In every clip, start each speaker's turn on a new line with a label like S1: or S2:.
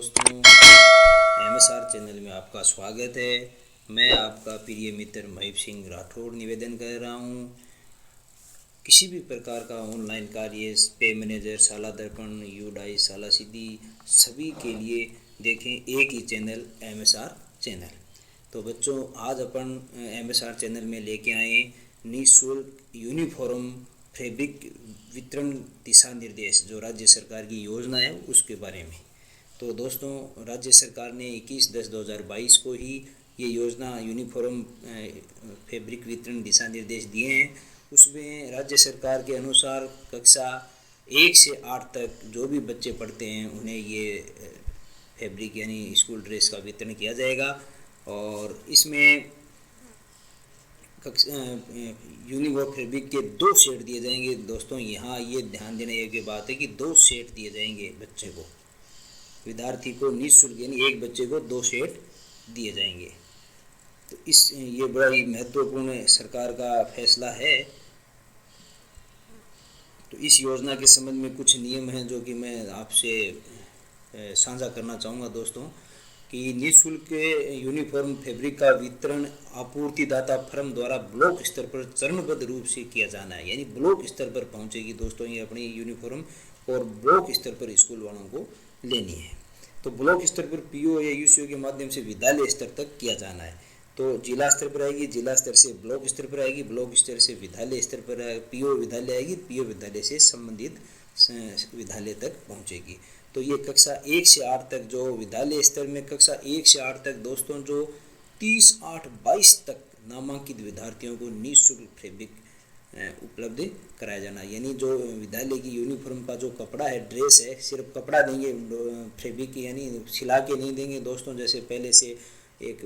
S1: दोस्तों, MSR channel में आपका स्वागत है। मैं आपका प्रिय मित्र महीप सिंह राठौड़ निवेदन कर रहा हूँ। किसी भी प्रकार का ऑनलाइन कार्य, पे मैनेजर, शाला दर्पण, यूडाई, शाला सीधी, सभी के लिए देखें एक ही चैनल, एमएसआर चैनल। तो बच्चों, आज अपन एमएसआर चैनल में लेके आए निःशुल्क यूनिफॉर्म फैब्रिक वितरण दिशा निर्देश, जो राज्य सरकार की योजना है उसके बारे में। तो दोस्तों, राज्य सरकार ने 21/10/2022 को ही ये योजना यूनिफॉर्म फैब्रिक वितरण दिशा निर्देश दिए हैं। उसमें राज्य सरकार के अनुसार कक्षा 1 से 8 तक जो भी बच्चे पढ़ते हैं उन्हें ये फैब्रिक यानी स्कूल ड्रेस का वितरण किया जाएगा। और इसमें यूनिफॉर्म फैब्रिक के 2 सेट दिए जाएंगे। दोस्तों, यहाँ ये ध्यान देने योग्य बात है कि 2 सेट दिए जाएंगे बच्चे को, विद्यार्थी को निःशुल्क, यानी एक बच्चे को 2 सेट दिए जाएंगे। तो ये बड़ा ही महत्वपूर्ण सरकार का फैसला है। तो इस योजना के संबंध में कुछ नियम हैं जो कि मैं आपसे साझा करना चाहूँगा दोस्तों, कि निःशुल्क यूनिफॉर्म फैब्रिक का वितरण आपूर्तिदाता फर्म द्वारा ब्लॉक स्तर पर चरणबद्ध रूप से किया जाना है, यानी ब्लॉक स्तर पर पहुंचेगी दोस्तों ये अपनी यूनिफॉर्म, और ब्लॉक स्तर पर स्कूल वालों को लेनी है। तो ब्लॉक स्तर पर पीओ या यूसीओ के माध्यम से विद्यालय स्तर तक किया जाना है। तो जिला स्तर पर आएगी, जिला स्तर से ब्लॉक स्तर पर आएगी, ब्लॉक स्तर से विद्यालय स्तर पर पीओ विद्यालय आएगी, पीओ विद्यालय से संबंधित विद्यालय तक पहुंचेगी। तो ये कक्षा 1 से 8 तक, जो विद्यालय स्तर में कक्षा 1 से 8 तक दोस्तों, जो 30/8/22 तक नामांकित विद्यार्थियों को निःशुल्क फैब्रिक उपलब्ध कराया जाना। यानी जो विद्यालय की यूनिफॉर्म का जो कपड़ा है, ड्रेस है, सिर्फ कपड़ा देंगे, फैब्रिक यानी सिला के नहीं देंगे दोस्तों, जैसे पहले से एक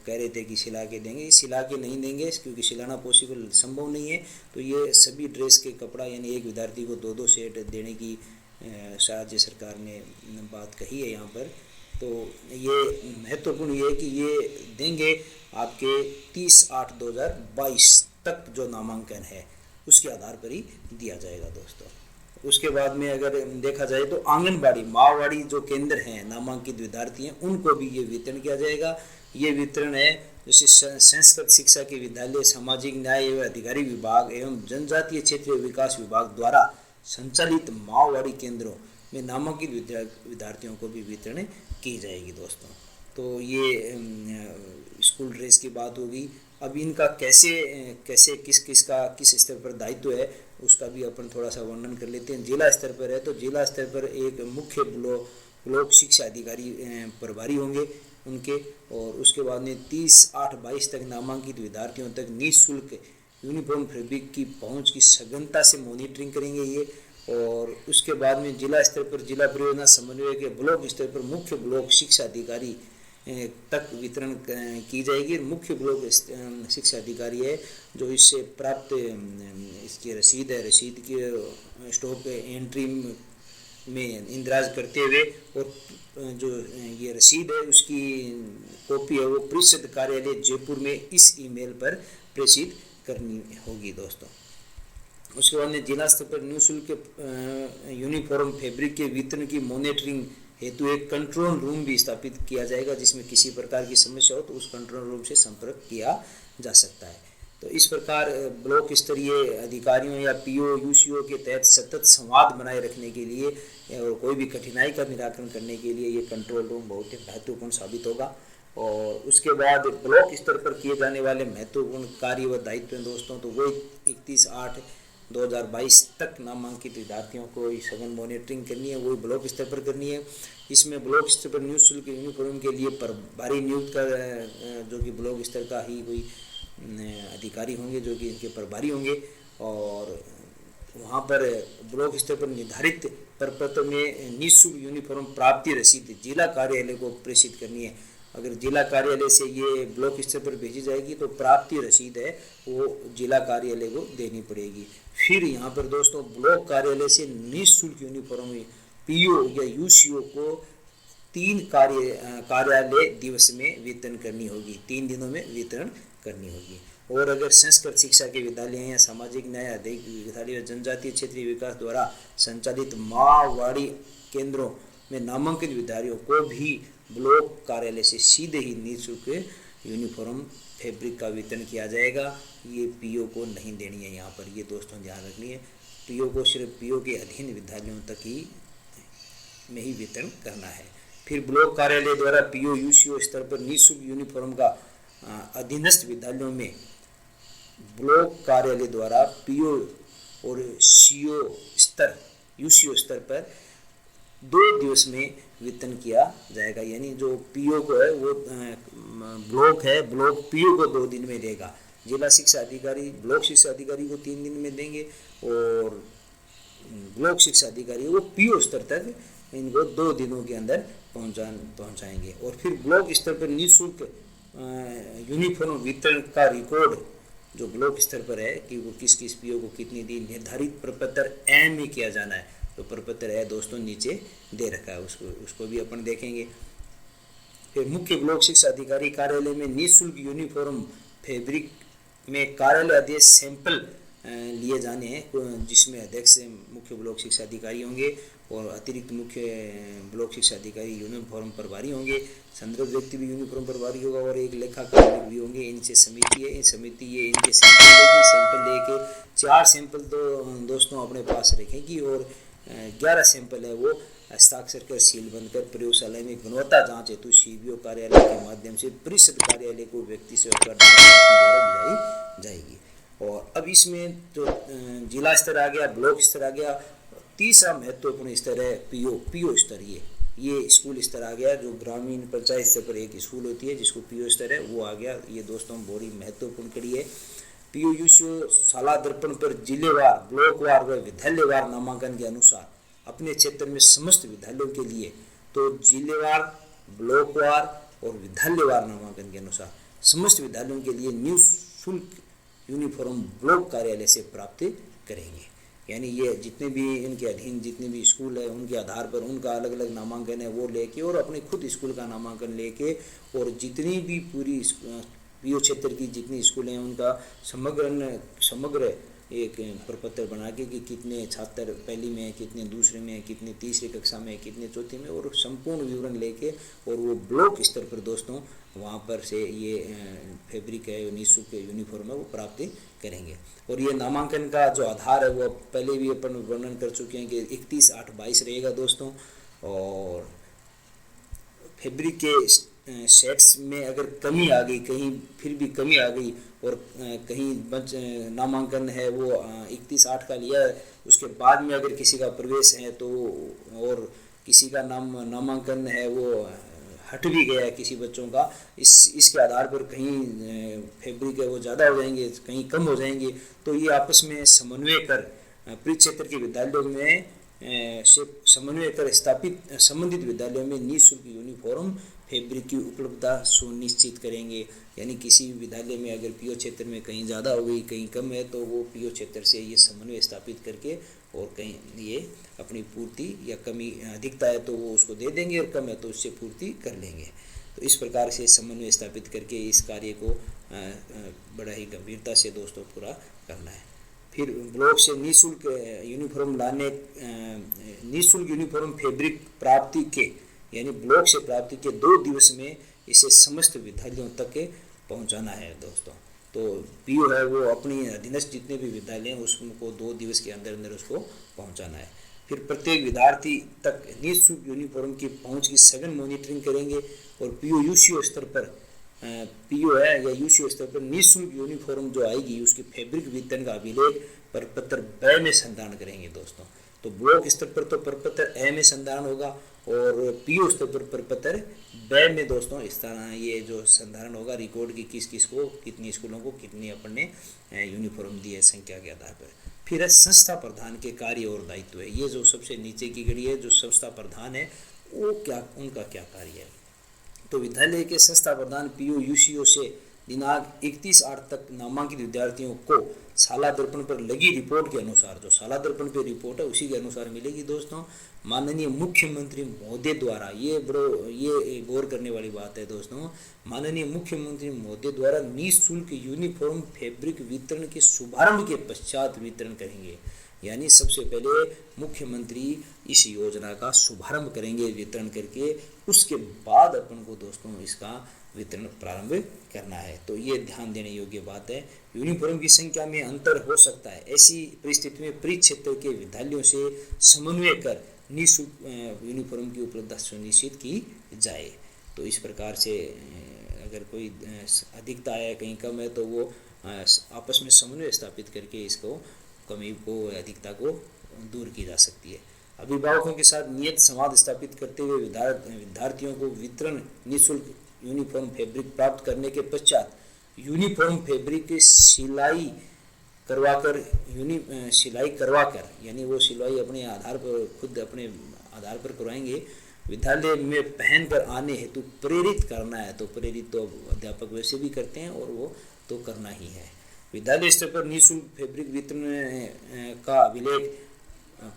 S1: कह रहे थे कि सिला के देंगे। सिला के नहीं देंगे क्योंकि सिलाना पॉसिबल संभव नहीं है। तो ये सभी ड्रेस के कपड़ा यानी एक विद्यार्थी को 2-2 सेट देने की राज्य सरकार ने बात कही है यहाँ पर। तो ये महत्वपूर्ण ये है कि ये देंगे आपके 30/8/2022 तक जो नामांकन है उसके आधार पर ही दिया जाएगा दोस्तों। उसके बाद में अगर देखा जाए तो आंगनबाड़ी, माँवाड़ी जो केंद्र हैं, नामांकित विद्यार्थी हैं, उनको भी ये वितरण किया जाएगा। ये वितरण है जैसे संस्कृत शिक्षा के विद्यालय, सामाजिक न्याय एवं अधिकारी विभाग एवं जनजातीय क्षेत्रीय विकास विभाग द्वारा संचालित माँवाड़ी केंद्रों में नामांकित विद्यार्थियों को भी वितरण की जाएगी दोस्तों। तो ये स्कूल ड्रेस की बात होगी। अब इनका कैसे किस स्तर पर दायित्व है उसका भी अपन थोड़ा सा वर्णन कर लेते हैं। जिला स्तर पर है तो जिला स्तर पर एक मुख्य ब्लॉक शिक्षा अधिकारी प्रभारी होंगे उनके, और उसके बाद में 30/8/22 तक नामांकित विद्यार्थियों तक निःशुल्क यूनिफॉर्म फैब्रिक की पहुंच की सघनता से मॉनिटरिंग करेंगे ये। और उसके बाद में जिला स्तर पर जिला परियोजना समन्वय के ब्लॉक स्तर पर मुख्य ब्लॉक शिक्षा अधिकारी तक वितरण की जाएगी। मुख्य ब्लॉक शिक्षा अधिकारी है जो इससे प्राप्त इसकी रसीद है, रसीद के स्टॉक एंट्री में इंदराज करते हुए, और जो ये रसीद है उसकी कॉपी है वो परिषद कार्यालय जयपुर में इस ईमेल पर प्रेषित करनी होगी दोस्तों। उसके बाद में जिला स्तर पर निःशुल्क यूनिफॉर्म फैब्रिक के वितरण की मॉनिटरिंग हेतु एक कंट्रोल रूम भी स्थापित किया जाएगा, जिसमें किसी प्रकार की समस्या हो तो उस कंट्रोल रूम से संपर्क किया जा सकता है। तो इस प्रकार ब्लॉक स्तरीय अधिकारियों या पीओ यूसीओ के तहत सतत संवाद बनाए रखने के लिए और कोई भी कठिनाई का निराकरण करने के लिए ये कंट्रोल रूम बहुत ही महत्वपूर्ण साबित होगा। और उसके बाद ब्लॉक स्तर पर किए जाने वाले महत्वपूर्ण कार्य व दायित्व दोस्तों, तो वो 31/8/2022 तक नामांकित विद्यार्थियों को सघन मॉनिटरिंग करनी है, वही ब्लॉक स्तर पर करनी है। इसमें ब्लॉक स्तर पर निःशुल्क यूनिफॉर्म के लिए प्रभारी नियुक्त कर, जो कि ब्लॉक स्तर का ही कोई अधिकारी होंगे जो कि इनके प्रभारी होंगे, और वहाँ पर ब्लॉक स्तर पर निर्धारित प्रपत्र में निःशुल्क यूनिफॉर्म प्राप्ति रसीद जिला कार्यालय को प्रेषित करनी है। अगर जिला कार्यालय से ये ब्लॉक स्तर पर भेजी जाएगी तो प्राप्ति रसीद है वो जिला कार्यालय को देनी पड़ेगी। फिर यहाँ पर दोस्तों ब्लॉक कार्यालय से निःशुल्क यूनिफॉर्म पीओ या यूसीओ को 3 कार्यालय दिवस में वितरण करनी होगी, 3 दिनों में वितरण करनी होगी। और अगर संस्कृत शिक्षा के विद्यालय या सामाजिक न्याय अधिकारी विद्यालय जनजातीय क्षेत्रीय विकास द्वारा संचालित माँवाड़ी केंद्रों में नामांकित विद्यार्थियों को भी ब्लॉक कार्यालय से सीधे ही निःशुल्क यूनिफॉर्म फैब्रिक का वितरण किया जाएगा। ये पीओ को नहीं देनी है यहाँ पर, ये दोस्तों ध्यान रखनी है। पीओ को सिर्फ पीओ के अधीन विद्यालयों तक ही में ही वितरण करना है। फिर ब्लॉक कार्यालय द्वारा पीओ यूसीओ स्तर पर निःशुल्क यूनिफॉर्म का अधीनस्थ विद्यालयों में ब्लॉक कार्यालय द्वारा पीओ और सीओ स्तर यूसीओ स्तर पर 2 दिवस में वितरण किया जाएगा। यानी जो पीओ को है वो ब्लॉक है, ब्लॉक पीओ को 2 दिन में देगा। जिला शिक्षा अधिकारी ब्लॉक शिक्षा अधिकारी को 3 दिन में देंगे और ब्लॉक शिक्षा अधिकारी वो पीओ स्तर तक इनको 2 दिनों के अंदर पहुंचाएंगे। और फिर ब्लॉक स्तर पर निःशुल्क यूनिफॉर्म वितरण का रिकॉर्ड जो ब्लॉक स्तर पर है कि वो किस किस पीओ को कितनी दी निर्धारित प्रपत्र ए में किया जाना है। तो प्रपत्र है दोस्तों नीचे दे रखा है, उसको भी अपन देखेंगे। फिर मुख्य ब्लॉक शिक्षा अधिकारी कार्यालय में निःशुल्क यूनिफॉर्म फैब्रिक में कार्यालय आदेश सैंपल लिए जाने हैं, जिसमें अध्यक्ष मुख्य ब्लॉक शिक्षा अधिकारी होंगे और अतिरिक्त मुख्य ब्लॉक शिक्षा अधिकारी यूनिफॉर्म प्रभारी होंगे। संदर्भ व्यक्ति भी यूनिफॉर्म प्रभारी होगा और एक लेखाकार भी होंगे। इनसे समिति है, समिति ये इनके सैंपल लेके 4 सैंपल तो दोस्तों अपने पास रखेंगी और 11 सैंपल है वो हस्ताक्षर कर सील बंद कर प्रयोगशाला में गुणवत्ता जांच हेतु सीबीओ कार्यालय के माध्यम से परिषद कार्यालय को व्यक्ति से द्वारा भिजवाई जाएगी। और अब इसमें जो जिला स्तर आ गया, ब्लॉक स्तर आ गया, तीसरा महत्वपूर्ण स्तर है पीओ स्तर। ये स्कूल स्तर आ गया, जो ग्रामीण पंचायत स्तर पर एक स्कूल होती है जिसको पीओ स्तर है वो आ गया। ये दोस्तों बड़ी महत्वपूर्ण कड़ी है। पीओ यूसीओ शाला दर्पण पर जिलेवार, ब्लॉकवार व विद्यालयवार नामांकन के अनुसार अपने क्षेत्र में समस्त विद्यालयों के लिए तो जिलेवार, ब्लॉकवार और विद्यालयवार नामांकन के अनुसार समस्त विद्यालयों के लिए निःशुल्क यूनिफॉर्म ब्लॉक कार्यालय से प्राप्त करेंगे। यानी ये जितने भी इनके अधीन जितने भी स्कूल है उनके आधार पर उनका अलग अलग नामांकन है वो लेके और अपने खुद स्कूल का नामांकन लेके और जितनी भी पूरी पीओ क्षेत्र की जितनी स्कूल हैं उनका समग्र एक प्रपत्र बना के कि कितने छात्र पहली में है, कितने दूसरे में है, कितने तीसरी कक्षा में है, कितने चौथी में, और संपूर्ण विवरण लेके और वो ब्लॉक स्तर पर दोस्तों वहाँ पर से ये फैब्रिक है निःशुल्क यूनिफॉर्म है वो प्राप्त करेंगे। और ये नामांकन का जो आधार है वो पहले भी अपन वर्णन कर चुके हैं कि 31/8/22 रहेगा दोस्तों। और फैब्रिक के सेट्स में अगर कमी आ गई, कहीं फिर भी कमी आ गई और कहीं नामांकन है वो 31/8 का लिया है, उसके बाद में अगर किसी का प्रवेश है तो और किसी का नामांकन है वो हट भी गया है किसी बच्चों का, इसके आधार पर कहीं फैब्रिक है वो ज़्यादा हो जाएंगे, कहीं कम हो जाएंगे। तो ये आपस में समन्वय कर परिक्षेत्र के विद्यालयों में से समन्वय कर स्थापित संबंधित विद्यालयों में निःशुल्क यूनिफॉर्म फैब्रिक की उपलब्धता सुनिश्चित करेंगे। यानी किसी विद्यालय में अगर पीओ क्षेत्र में कहीं ज़्यादा हो गई कहीं कम है तो वो पीओ क्षेत्र से ये समन्वय स्थापित करके और कहीं ये अपनी पूर्ति या कमी अधिकता है तो वो उसको दे देंगे और कम है तो उससे पूर्ति कर लेंगे। तो इस प्रकार से समन्वय स्थापित करके इस कार्य को बड़ा ही गंभीरता से दोस्तों पूरा करना है। फिर ब्लॉक से निःशुल्क यूनिफॉर्म फैब्रिक प्राप्ति के यानी ब्लॉक से प्राप्ति के 2 दिवस में इसे समस्त विद्यालयों तक पहुंचाना है दोस्तों। तो पीओ है वो अपनी अधीनस्थ जितने भी विद्यालय हैं उसको 2 दिवस के अंदर अंदर उसको पहुंचाना है। फिर प्रत्येक विद्यार्थी तक निःशुल्क यूनिफॉर्म की पहुंच की सघन मॉनिटरिंग करेंगे और पीओ यूसीओ स्तर पर पीओ है या यूसीओ स्तर पर निःशुल्क यूनिफॉर्म जो आएगी उसके फैब्रिक वितरण का अभिलेख प्रपत्र ब में संधारण करेंगे दोस्तों। तो ब्लॉक स्तर पर तो प्रपत्र ए में संधारण होगा और पीओ स्तर पर प्रपत्र ब में दोस्तों इस तरह ये जो संधारण होगा रिकॉर्ड की किस किस को कितनी स्कूलों को कितनी अपन ने यूनिफॉर्म दी है संख्या के आधार पर। फिर है संस्था प्रधान के कार्य और दायित्व है। ये जो सबसे नीचे की कड़ी है जो संस्था प्रधान है वो उनका क्या कार्य है। तो विद्यालय के संस्था प्रधान पीओ यूसीओ से दिनांक 31/8 तक नामांकित विद्यार्थियों को शाला दर्पण पर लगी रिपोर्ट के अनुसार जो शाला दर्पण पे रिपोर्ट है उसी के अनुसार मिलेगी दोस्तों। माननीय मुख्यमंत्री महोदय द्वारा ये गौर करने वाली बात है दोस्तों, माननीय मुख्यमंत्री महोदय द्वारा निःशुल्क यूनिफॉर्म फैब्रिक वितरण के शुभारंभ के पश्चात वितरण करेंगे। यानी सबसे पहले मुख्यमंत्री इस योजना का शुभारंभ करेंगे वितरण करके, उसके बाद अपन को दोस्तों इसका वितरण प्रारंभ करना है। तो ये ध्यान देने योग्य बात है। यूनिफॉर्म की संख्या में अंतर हो सकता है, ऐसी परिस्थिति में परिक्षेत्र के विद्यालयों से समन्वय कर निःशुल्क यूनिफॉर्म की उपलब्धता सुनिश्चित की जाए। तो इस प्रकार से अगर कोई अधिकता है कहीं कम है तो वो आपस में समन्वय स्थापित करके इसको कमी को अधिकता को दूर की जा सकती है। अभिभावकों के साथ नियत संवाद स्थापित करते हुए विद्यार्थियों को वितरण निःशुल्क यूनिफॉर्म फैब्रिक प्राप्त करने के पश्चात यूनिफॉर्म फैब्रिक की सिलाई करवाकर यानी वो सिलाई अपने आधार पर खुद अपने आधार पर करवाएंगे, विद्यालय में पहनकर आने हेतु प्रेरित करना है। तो प्रेरित तो अध्यापक वैसे भी करते हैं और वो तो करना ही है। विद्यालय स्तर पर निःशुल्क फैब्रिक वितरण का विलेख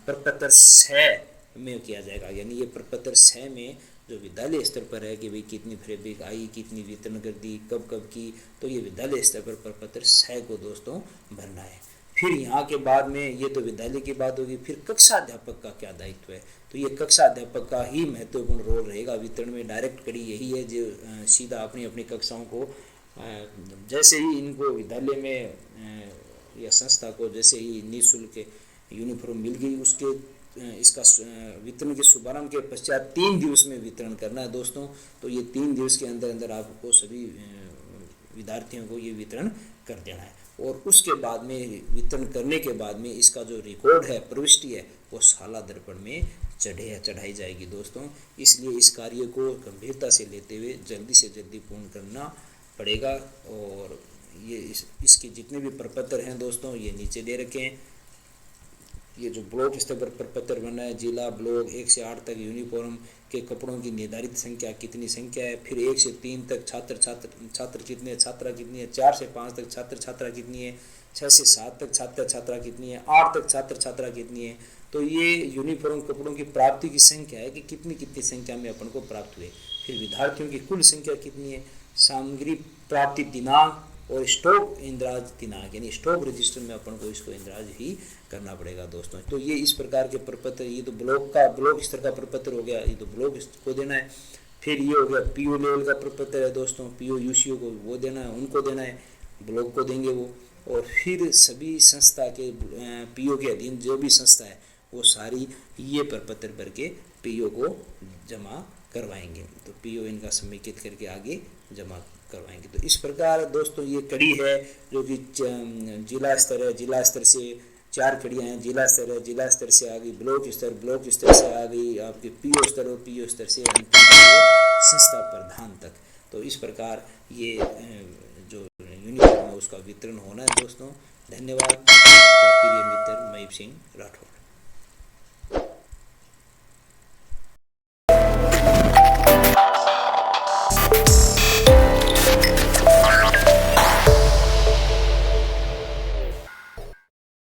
S1: प्रपत्र 6 में किया जाएगा, यानी ये प्रपत्र 6 में जो विद्यालय स्तर पर है कि भाई कितनी फैब्रिक आई, कितनी वितरण कर दी, कब कब की, तो ये विद्यालय स्तर पर प्रपत्र 6 को दोस्तों भरना है। फिर यहाँ के बाद में ये तो विद्यालय की बात होगी, फिर कक्षा अध्यापक का क्या दायित्व है। तो ये कक्षा अध्यापक का ही महत्वपूर्ण रोल रहेगा वितरण में। डायरेक्ट कड़ी यही है जो सीधा अपनी अपनी कक्षाओं को जैसे ही इनको विद्यालय में या संस्था को जैसे ही निःशुल्क यूनिफॉर्म मिल गई उसके इसका वितरण के शुभारंभ के पश्चात 3 दिवस में वितरण करना है दोस्तों। तो ये 3 दिवस के अंदर अंदर आपको सभी विद्यार्थियों को ये वितरण कर देना है। और उसके बाद में वितरण करने के बाद में इसका जो रिकॉर्ड है, प्रविष्टि है, वो शाला दर्पण में चढ़ाई जाएगी दोस्तों। इसलिए इस कार्य को गंभीरता से लेते हुए जल्दी से जल्दी पूर्ण करना पड़ेगा। और ये इसके जितने भी प्रपत्र हैं दोस्तों ये नीचे दे रखे हैं। ये जो ब्लॉक स्तर पर प्रपत्र बना है, जिला ब्लॉक 1 से 8 तक यूनिफॉर्म के कपड़ों की निर्धारित संख्या कितनी संख्या है, फिर 1 से 3 तक छात्र कितने, छात्रा कितनी है, 4 से 5 तक छात्रा कितनी है, 6 से 7 तक छात्रा कितनी है, 8 तक छात्रा कितनी है। तो ये यूनिफॉर्म कपड़ों की प्राप्ति की संख्या है कि कितनी संख्या में अपन को प्राप्त हुए। फिर विद्यार्थियों की कुल संख्या कितनी है, सामग्री प्राप्ति दिनांक और स्टॉक इंद्राज दिनांक, यानी स्टॉक रजिस्टर में अपन को इसको इंद्राज ही करना पड़ेगा दोस्तों। तो ये इस प्रकार के प्रपत्र, ये तो ब्लॉक स्तर का प्रपत्र हो गया, ये तो ब्लॉक को देना है। फिर ये हो गया पीओ लेवल का प्रपत्र है दोस्तों, पीओ यूसीओ को वो देना है, उनको देना है, ब्लॉक को देंगे वो। और फिर सभी संस्था के पीओ के अधीन जो भी संस्था है वो सारी ये प्रपत्र भर के पीओ को जमा करवाएंगे। तो पीओ इनका समेकित करके आगे जमा करवाएंगे। तो इस प्रकार दोस्तों ये कड़ी है जो कि जिला स्तर है, जिला स्तर से 4 कड़ियाँ हैं, जिला स्तर है, जिला स्तर से आ गई ब्लॉक स्तर से आ गई आपके पीओ स्तर, और पीओ स्तर से संस्था प्रधान तक। तो इस प्रकार ये जो यूनिफॉर्म है उसका वितरण होना है दोस्तों। धन्यवाद। प्रिय मित्र मयूप सिंह राठौर।